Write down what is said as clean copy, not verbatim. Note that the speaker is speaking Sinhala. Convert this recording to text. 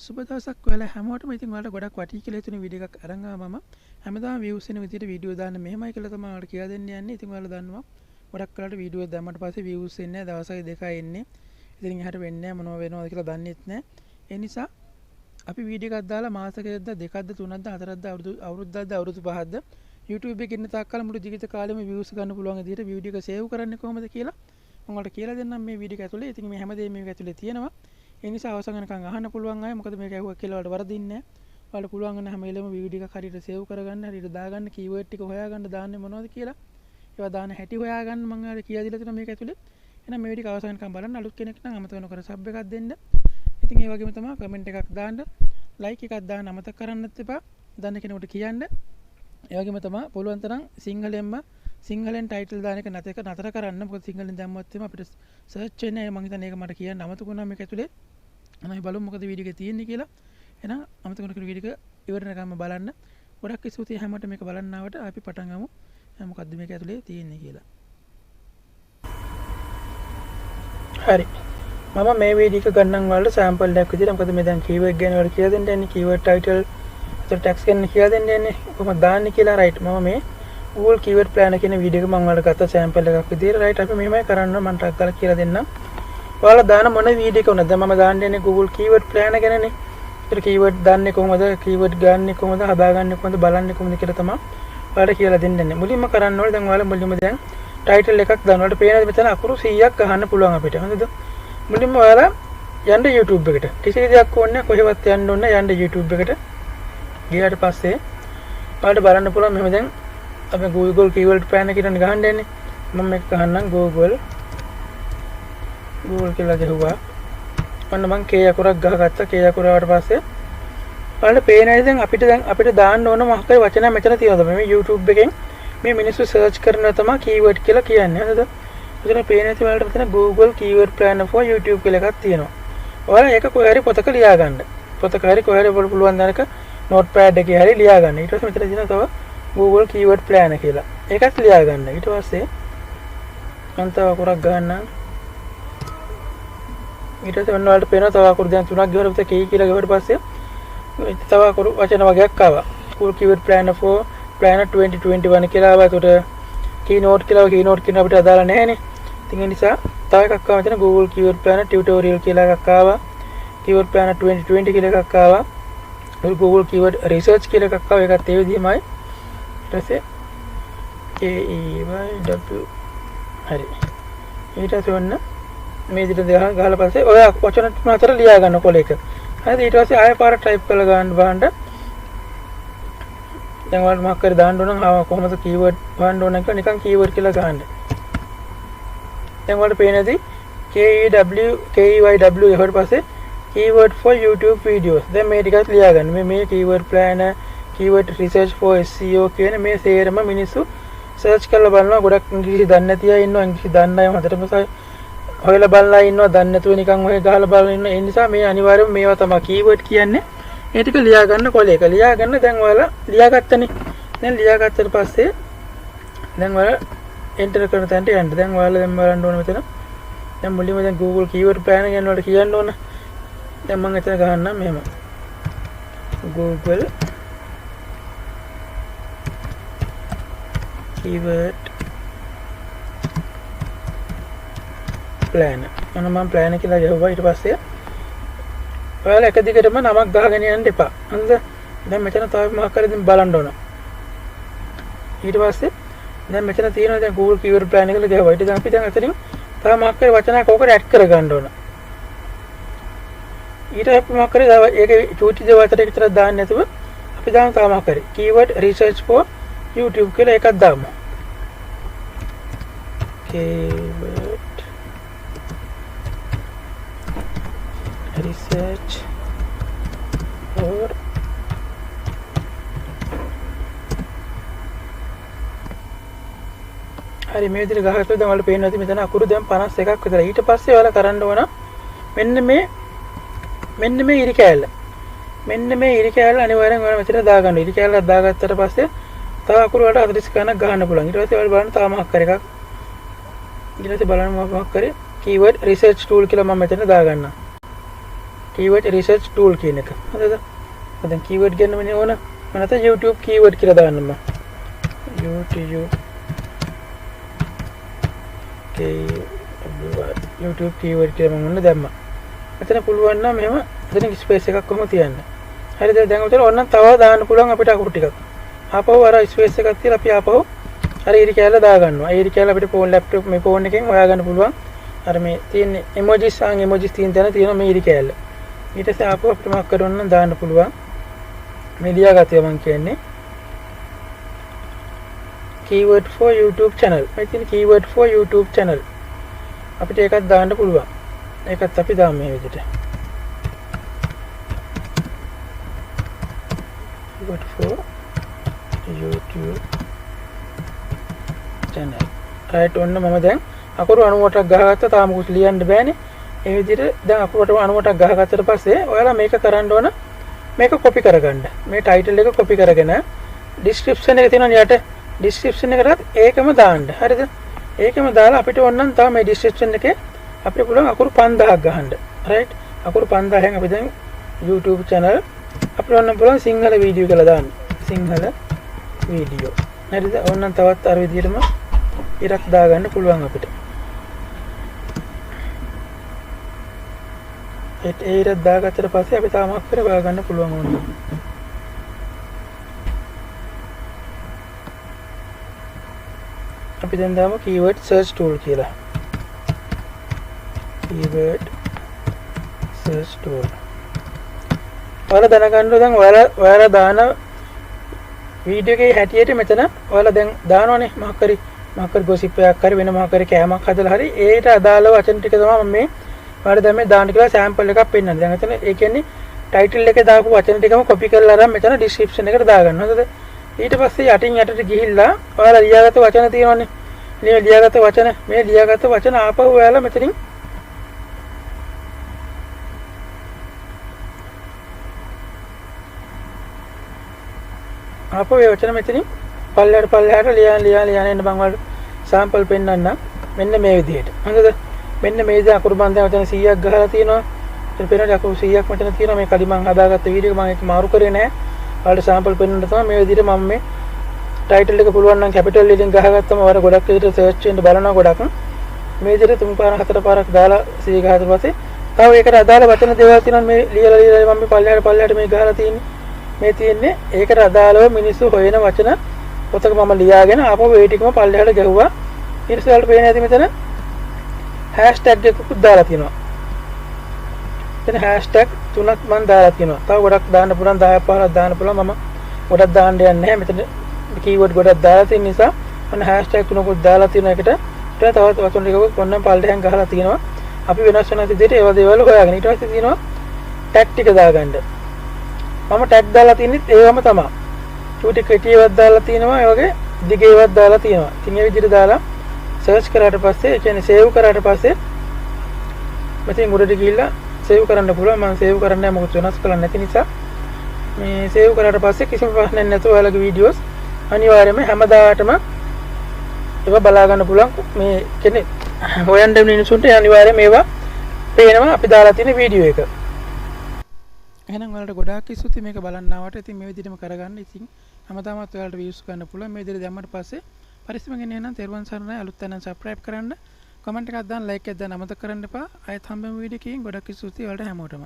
සුබ දවසක් ඔයාලා හැමෝටම. ඉතින් ඔයාලට ගොඩක් වටී කියලා හිතුන වීඩියෝ එකක් අරන් ආවා මම. හැමදාම views එන විදිහට වීඩියෝ දාන්න මෙහෙමයි කියලා තමයි ඔයාලට කියලා දෙන්න යන්නේ. ඉතින් ඔයාලා දන්නවා ගොඩක් වෙලාවට වීඩියෝ දැම්මට පස්සේ views එන්නේ නැහැ. දවසයි දෙකයි එන්නේ. ඉතින් එහාට වෙන්නේ නැහැ මොනව වෙනවද කියලා දන්නෙත් නැහැ. ඒ නිසා අපි වීඩියෝ එකක් දාලා මාසකයක්ද දෙකක්ද තුනක්ද හතරක්ද අවුරුද්දක්ද අවුරුදු පහක්ද YouTube එකේ ඉන්න තාක් කාලෙ මුළු ජීවිත කාලෙම views ගන්න පුළුවන් විදිහට වීඩියෝ එක save කරන්නේ කොහොමද කියලා මම ඔයාලට කියලා දෙන්නම් මේ වීඩියෝ එක ඇතුලේ. ඉතින් මේ හැමදේම මේක ඇතුලේ තියෙනවා. ඒ නිසා අවසන් වෙනකන් අහන්න පුළුවන් අය. මොකද මේක ඇහුවා කියලා වලට වරදින්නේ නැහැ. ඔයාලට පුළුවන් වෙන හැම වෙලෙම වීඩියෝ එකක් හරියට save කරගන්න, හරියට දාගන්න, keyword ටික හොයාගන්න දාන්නේ මොනවද කියලා. ඒවා දාන හැටි හොයාගන්න මම ඔයාලට කියලා දීලා තියෙනවා මේක ඇතුලේ. එහෙනම් මේ වීඩියෝ එක අවසන් වෙනකන් බලන්න. අලුත් කෙනෙක් නම් අමතක නොකර sub එකක් දෙන්න. ඉතින් ඒ වගේම තමයි comment එකක් දාන්න, like එකක් දාන්න අමතක කරන්නත් එපා. දන්න කෙනෙකුට කියන්න. ඒ වගේම තමයි පුළුවන් තරම් සිංහලෙන් ටයිටල් දාන එක නතර කරන්න. මොකද සිංහලෙන් දැම්මොත් එimhe අපිට සර්ච් වෙන්නේ. මම හිතන්නේ ඒක මට කියන්න අමතක වුණා මේක ඇතුලේ. අපි බලමු මොකද වීඩියෝ එකේ තියෙන්නේ කියලා. එහෙනම් අමතක නොකර වීඩියෝ එක ඉවර වෙනකම්ම බලන්න. ගොඩක් ස්තුතියි හැමෝටම මේක බලන්න ආවට. අපි පටන් ගමු. මොකද්ද මේක ඇතුලේ තියෙන්නේ කියලා. හරි. මම මේ වීඩියෝ එක ගන්නම් වලට සැම්පල් එකක් විදිහට. මොකද මේ දැන් keyword ගැන වල කියලා දෙන්න යන්නේ. keyword title tags ගැන කියලා දෙන්න යන්නේ. කොහොමද දාන්නේ කියලා. right. මම මේ Google keyword planner කියන වීඩියෝ එක මම ඔයාලට ගත්ත සැම්පල් එකක් විදිහට. right. අපි මෙහෙමයි කරන්න මම ටක් කරලා කියලා දෙන්නම්. ඔයාලා දාන මොන වීඩියෝ එක වුණත් දැන් මම දාන්න යන්නේ Google keyword planner ගැනනේ. ඒතර keyword දාන්නේ කොහොමද? keyword ගන්නේ කොහොමද? හදාගන්නේ කොහොමද? බලන්නේ කොහොමද කියලා තමයි ඔයාලට කියලා දෙන්නේ. මුලින්ම කරන්න ඕනේ දැන් ඔයාලා මුලින්ම දැන් title එකක් දාන්න. ඔයාලට පේනද මෙතන අකුරු 100ක් ගහන්න පුළුවන් අපිට. හරිද? මුලින්ම ඔයාලා යන්න YouTube එකට. කිසි දෙයක් ඕනේ නැහැ. කොහෙවත් යන්න ඕනේ නැහැ. යන්න YouTube එකට. ගියාට පස්සේ ඔයාලට බලන්න පුළුවන් මෙහෙම දැන් අපි Google keyword planner කියන එක ගහන්න යන්නේ. මම මේක ගහන්නම් Google කියලා ගහුවා. ඔන්න මම K අකුරක් ගහගත්තා. K අකුර ආවට පස්සේ බලන්න පේනයි දැන් අපිට දාන්න ඕන මොකක්ද වචන මෙතන තියෙනවද? මේ YouTube එකෙන් මේ මිනිස්සු සර්ච් කරනවා තමයි keyword කියලා කියන්නේ. හරිද? මෙතන පේන ඇති වලට මෙතන Google keyword planner for YouTube කියලා එකක් තියෙනවා. ඔයාලා ඒක කොහේ හරි පොතක ලියා ගන්න. පොතක හරි කොහේ හරි පුළුවන් දැනක notepad එකේ හරි ලියා ගන්න. ඊට පස්සේ මෙතන තියෙනවා තව Google keyword planner කියලා. ඒකත් ලියා ගන්න. ඊට පස්සේ මම තව අකුරක් ගන්නම්. ඊට පස්සේ ඔන්න ඔයාලට පේනවා තව අකුරු දැන් තුනක් ගිහුවා විතර key කියලා ගිහුවට පස්සේ තව අකුරු වචන වගේක් ආවා. Google keyword planner for planner 2021 කියලා ආවා. ඒකට keynote කියලා keynote කියන අපිට අදාළ නැහැනේ. ඉතින් ඒ නිසා තව එකක් ආවා මෙතන Google keyword planner tutorial කියලා එකක් ආවා. keyword planner 2020 කියලා එකක් ආවා. Google keyword research කියලා එකක් ආවා. ඒකත් ඒ විදිහමයි. ඊට පස්සේ KEYW හරි. ඊට පස්සේ ඔන්න මේ විදිහට ගහලා පස්සේ ඔය වචන තුන අතර ලියා ගන්න කොලයක. හරිද? ඊට පස්සේ ආයෙ පාර ටයිප් කරලා ගන්න බලන්න. දැන් ඔයාලට මොකක් හරි දාන්න ඕන නම් කොහොමද keyword දාන්න ඕන කියලා නිකන් keyword කියලා ගහන්න. දැන් ඔයාලට පේනදී KEYW එහෙට පස්සේ keyword for YouTube videos. දැන් මේ ටිකත් ලියා ගන්න. මේ keyword planner, keyword research for SEO කියන මේ සේරම මිනිස්සු සර්ච් කරලා බලනවා. ගොඩක් ඉංග්‍රීසි දන්නේ නැති අය ඉන්නවා. ඉංග්‍රීසි දන්න අය හොඳටම හොයලා බලලා ඉන්නවා. දන්නේ නැතුව නිකන් ඔය ගහලා බලන ඉන්නවා. ඒ නිසා මේ අනිවාර්යයෙන්ම මේවා තමයි keyword කියන්නේ. ඒ ටික ලියා ගන්න කොලයක. ලියා ගන්න දැන් ඔයාලා ලියාගත්තනේ. දැන් ලියාගත්තට පස්සේ දැන් ඔයාලා enter කරන තැනට යන්න. දැන් ඔයාලා දැන් බලන්න ඕනේ මෙතන. දැන් මුලින්ම දැන් Google keyword planner ගැන වලට කියන්න ඕන. දැන් මම එතන ගහන්නම් මෙහෙම. Google keyword planner. මම planner කියලා ගහුවා. ඊට පස්සේ ඔයාලා එක දිගටම නමක් ගහගෙන යන්න එපා. හරිද? දැන් මෙතන තව මොකක් හරි බලන්න ඕන. ඊට පස්සේ දැන් මෙතන තියෙනවා දැන් Google keyword planner කියලා ගහුවා. ඊට දැන් අපි දැන් අතරින් තව මොකක් හරි වචනයක් ඕකට ඇඩ් කර ගන්න ඕන. ඊට අපි මොකක් හරි ඒකේ චූටි දෙවතරේ විතර දාන්න නැතුව අපි දාමු තව මොකක් හරි keyword research for YouTube කියලා එකක් දාමු. keyword research for හරි මේ විදිහට ගහලා දැන් ඔයාලට පේනවා මෙතන අකුරු දැන් 51ක් විතර. ඊට පස්සේ ඔයාලා කරන්න ඕන මෙන්න මේ ඉරි කෑල්ල. මෙන්න මේ ඉරි කෑල්ල අනිවාර්යෙන් ඔයාලා මෙතන දාගන්න. ඉරි කෑල්ල දාගත්තට පස්සේ තව අකුරු වලට 40 ගණනක් ගහන්න පුළුවන්. ඊට පස්සේ ඔයාලා බලන්න තව මොකක් හරි එකක්. ඊට පස්සේ බලන්න මොකක් හරි keyword research tool කියලා මම මෙතන දාගන්නවා. keyword research tool කියන එක. හරිද? දැන් keyword ගන්න මෙන්න ඕන. මම නැත්නම් YouTube keyword කියලා දාන්නම් මම. YouTube keyword කියලා මම ඔන්න දැම්මා. එතන පුළුවන් නම් මෙහෙම එතන ස්පේස් එකක් කොහොම තියන්න. හරිද? දැන් උතන ඕනනම් තව දාන්න පුළුවන් අපිට අකුරු ටිකක්. ආපහු අර ස්පේස් එකක් තියලා අපි ආපහු අර ඉරි කැලේ දා ගන්නවා. ඒ ඉරි කැලේ අපිට ෆෝන් ලැප්ටොප් මේ ෆෝන් එකෙන් හොයා ගන්න පුළුවන්. අර මේ තියෙන emojis තියෙන තැන තියෙන මේ ඉරි කැලේ. ඊට පස්සේ ආපහු අපිට මොකක් කරන්න නම් දාන්න පුළුවන්. මේ ලියාගත්තේ මම කියන්නේ keyword for YouTube channel. මේ තියෙන keyword for YouTube channel. අපිට ඒකත් දාන්න පුළුවන්. ඒකත් අපි දාමු මේ විදිහට. keyword for YouTube channel. right ඔන්න මම දැන් අකුරු 98ක් ගහගත්තා. තාම කුස් ලියන්න බෑනේ. ඒ විදිහට දැන් අකුරු 98ක් ගහගත්තට පස්සේ ඔයාලා මේක කරන්න ඕන. මේක copy කරගන්න. මේ title එක copy කරගෙන description එක තියෙනවනේ යට description එකකට ඒකම දාන්න. හරිද? ඒකම දාලා අපිට ඕනනම් තව මේ description එකේ අපිට පුළුවන් අකුරු 5000ක් ගහන්න. right? අකුරු 5000න් අපි දැන් YouTube channel අපිට ඕනනම් පුළුවන් සිංහල වීඩියෝ කියලා දාන්න. සිංහල වීඩියෝ. හරිද? ඕනනම් තවත් අර විදිහටම ඉරක් දාගන්න පුළුවන් අපිට. ඒ ඉරක් දාගත්තට පස්සේ අපි තාම අක්කර හොයාගන්න පුළුවන් ඕනනම්. අපි දැන් දාමු keyword search tool කියලා. keyword search tool. ඔයාලා දැනගන්න දැන් ඔයාලා දාන වීඩියෝ එකේ හැටියට මෙතන ඔයාලා දැන් දානවනේ මොකක් හරි gossip එකක් හරි වෙන මොකක් හරි කෑමක් හදලා හරි ඒට අදාළ වචන ටික තමයි මම මේ ඔයාලා දැන් මේ දාන්න කියලා sample එකක් පෙන්නන්නේ. දැන් එතන ඒ කියන්නේ title එකේ දාපු වචන ටිකම copy කරලා අරන් මෙතන description එකට දාගන්න. හරිද? ඊට පස්සේ යටින් යටට ගිහිල්ලා ඔයාලා ලියාගත්ත වචන තියෙනවනේ. මේ ලියාගත්ත වචන ආපහු ඔයාලා මෙතනින් ආපහු ඒ වචන මෙතනින් පල්ලයට ලියන්න එන්න මම ඔයාලට sample පෙන්නන්න. මෙන්න මේ විදිහට. හරිද? මෙන්න මේ විදිහ අකුරු මම දැන් මෙතන 100ක් ගහලා තියෙනවා. ඉතින් පේනවාද අකුරු 100ක් මෙතන තියෙනවා. මේ කලින් මම හදාගත්ත වීඩියෝ එක මම ඒක මාරු කරේ නැහැ. ඔයාලට sample පෙන්නන්න තමයි මේ විදිහට මම මේ title එක පුළුවන් නම් capital එකෙන් ගහගත්තම වර ගොඩක් විදිහට search වෙන්න බලනවා ගොඩක්. මේ විදිහට තුන් පාර හතර පාරක් දාලා 100 ගහලා පස්සේ තව ඒකට අදාළ වචන දේවල් තියෙනවා මේ ලියලා මම මේ පල්ලයට මේ ගහලා තියෙන්නේ. මේ තියෙන්නේ ඒකට අදාළව මිනිස්සු හොයන වචන පොතක මම ලියාගෙන ආපහු ඒ ටිකම පල්ලයට ගැහුවා. ඊට පස්සේ ඔයාලට පේන්නේ ඇති මෙතන hashtag එකකුත් දාලා තියෙනවා. එතන hashtag තුනක් මම දාලා තියෙනවා. තව ගොඩක් දාන්න පුළුවන් 10ක් 15ක් දාන්න පුළුවන්. මම ගොඩක් දාන්න යන්නේ නැහැ. මෙතන keyword ගොඩක් දාලා තියෙන නිසා අන්න hashtag තුනකුත් දාලා තියෙන එකට තවත් වචන ටිකකුත් ඔන්න පල්ලෙහෙන් ගහලා තියෙනවා. අපි වෙනස් වෙන විදිහට ඒව දේවල් හොයාගෙන ඊට පස්සේ තියෙනවා tag ටික දාගන්න. මම tag දාලා තින්නේ ඒවම තමයි. චූටි කෙටියවත් දාලා තියෙනවා. ඒ වගේ දිගේවත් දාලා තියෙනවා. ඉතින් මේ විදිහට දාලා search කරාට පස්සේ ඒ කියන්නේ save කරාට පස්සේ මෙතෙන් උඩට ගිහිල්ලා save කරන්න පුළුවන්. මම save කරන්නේ නැහැ මොකද වෙනස් කරන්න නැති නිසා. මේ save කරාට පස්සේ කිසිම ප්‍රශ්නයක් නැතුව ඔයාලගේ videos අනිවාර්යයෙන්ම හැමදාටම ඒවා බලා ගන්න පුළුවන්. මේ කියන්නේ හොයන්න මිනිසුන්ට අනිවාර්යයෙන්ම ඒවා පේනවා අපි දාලා තියෙන වීඩියෝ එක. එහෙනම් ඔයාලට ගොඩාක් ස්තුතියි මේක බලන්න ආවට. ඉතින් මේ විදිහටම කරගන්න. ඉතින් හැමදාමත් ඔයාලට views ගන්න පුළුවන්. මේ විදිහට දැම්මට පස්සේ පරිස්සමෙන් එන්න තෙරුවන් සරණයි. අලුත් තැනන් subscribe කරන්න. comment එකක් දාන්න like එකක් දාන්න අමතක කරන්න එපා. ආයෙත් හම්බෙමු වීඩියෝ එකකින්. ගොඩාක් ස්තුතියි ඔයාලට හැමෝටම.